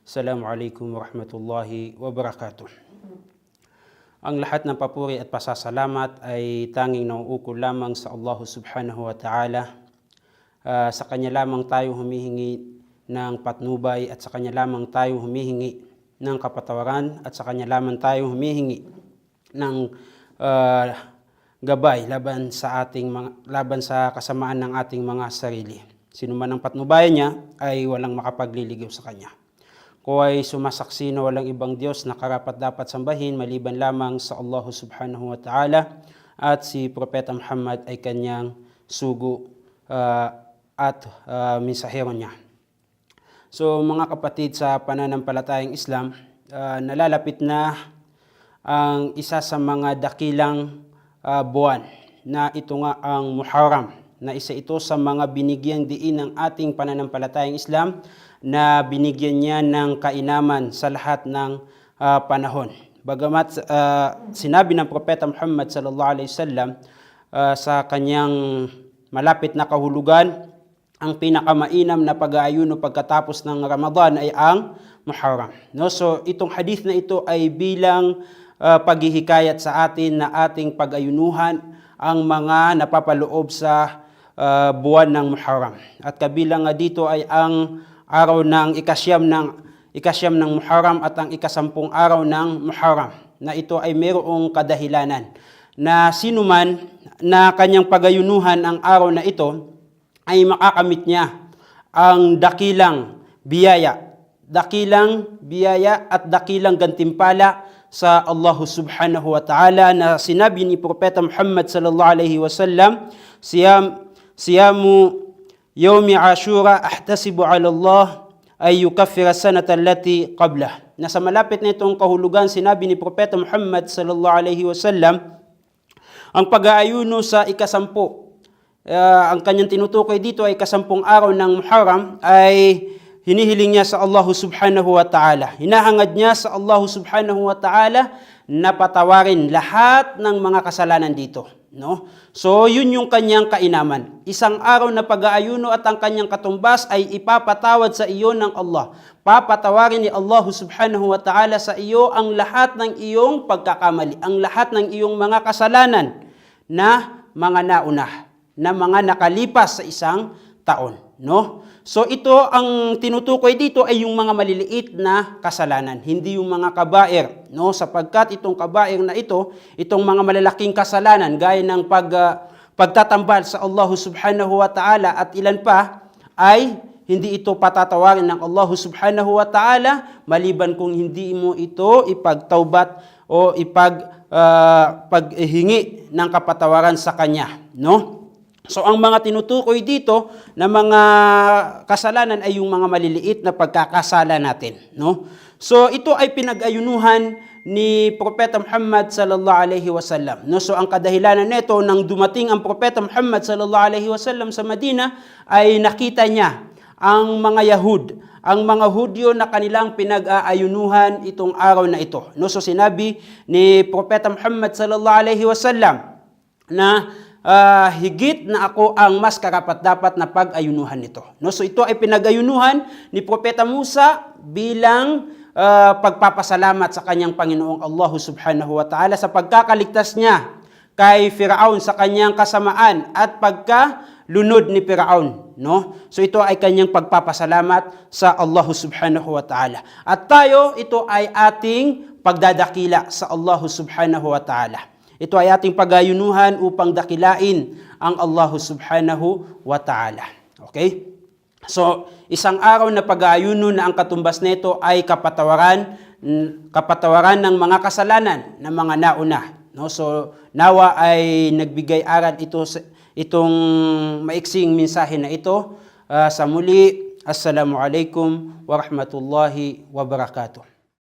Assalamualaikum warahmatullahi wabarakatuh. Ang lahat ng papuri at pasasalamat ay tanging nauukol lamang sa Allah subhanahu wa ta'ala. Sa Kanya lamang tayo humihingi ng patnubay at sa Kanya lamang tayo humihingi ng kapatawaran at sa Kanya lamang tayo humihingi ng gabay laban sa kasamaan ng ating mga sarili. Sino man ang patnubayan niya ay walang makapagliligaw sa Kanya. Ko ay sumasaksi na walang ibang Diyos na karapat-dapat sambahin maliban lamang sa Allah subhanahu wa ta'ala at si Propeta Muhammad ay Kanyang sugo at mensahero niya. So mga kapatid, sa pananampalatayang Islam, nalalapit na ang isa sa mga dakilang buwan na ito nga ang Muharram, na isa ito sa mga binigyang diin ng ating pananampalatayang Islam na binigyan niya ng kainaman sa lahat ng panahon. Bagamat sinabi ng Propeta Muhammad sallallahu alaihi wasallam sa kanyang malapit na kahulugan, ang pinakamainam na pag-aayuno pagkatapos ng Ramadan ay ang Muharram. No? So itong hadith na ito ay bilang paghihikayat sa atin na ating pag-ayunuhan ang mga napapaloob sa buwan ng Muharram. At kabilang nga dito ay ang araw ng ikasyam ng Muharram at ang ikasampung araw ng Muharram, na ito ay mayroong kadahilanan na sinuman na kanyang pagayunuhan ang araw na ito ay makakamit niya ang dakilang biyaya at dakilang gantimpala sa Allah subhanahu wa ta'ala, na sinabi ni Propeta Muhammad sallallahu alaihi wasallam, siyamu Yawmi Ashura ahtasibu ala Allah ay yukaffira sanata allati qablah. Nasa malapit na itong kahulugan, sinabi ni Propeta Muhammad sallallahu alaihi wasallam, ang pag-aayuno sa ikasampu, ang kanyang tinutukoy dito ay ikasampung araw ng Muharram, ay hinihiling niya sa Allah subhanahu wa ta'ala. Hinahangad niya sa Allah subhanahu wa ta'ala na patawarin lahat ng mga kasalanan dito. No? So yun yung kanyang kainaman. Isang araw na pag-aayuno at ang kanyang katumbas ay ipapatawad sa iyo ng Allah. Papatawarin ni Allah subhanahu wa ta'ala sa iyo ang lahat ng iyong pagkakamali, ang lahat ng iyong mga kasalanan na mga nauna, na mga nakalipas sa isang taon. No? So ito, ang tinutukoy dito ay yung mga maliliit na kasalanan, hindi yung mga kabair, no? Sapagkat itong kabair na ito, itong mga malalaking kasalanan gaya ng pagtatambal sa Allah subhanahu wa ta'ala at ilan pa, ay hindi ito patatawarin ng Allah subhanahu wa ta'ala maliban kung hindi mo ito ipagtaubat o paghingi ng kapatawaran sa Kanya, no? So ang mga tinutukoy dito na mga kasalanan ay yung mga maliliit na pagkakasala natin, no? So ito ay pinag-ayunuhan ni Propeta Muhammad sallallahu alaihi wasallam, no? So ang kadahilanan nito, nang dumating ang Propeta Muhammad sallallahu alaihi wasallam sa Madina, ay nakita niya ang mga ang mga Hudyo na kanilang pinag-aayunuhan itong araw na ito, no? So sinabi ni Propeta Muhammad sallallahu alaihi wasallam na higit na ako ang mas karapat-dapat na pag-ayunuhan nito. No? So ito ay pinag-ayunuhan ni Propeta Musa bilang pagpapasalamat sa kanyang Panginoong Allah subhanahu wa ta'ala sa pagkakaligtas niya kay Firaun sa kanyang kasamaan at pagkalunod ni Firaun. No? So ito ay kanyang pagpapasalamat sa Allah subhanahu wa ta'ala. At tayo, ito ay ating pagdadakila sa Allah subhanahu wa ta'ala. Ito ay ating pag-ayunuhan upang dakilain ang Allah subhanahu wa ta'ala. Okay? So, isang araw na pag-aayuno na ang katumbas nito ay kapatawaran ng mga kasalanan ng mga nauna. No? So, nawa ay nagbigay aral itong maiksing mensahe na ito. Sa muli, Assalamualaikum warahmatullahi wabarakatuh.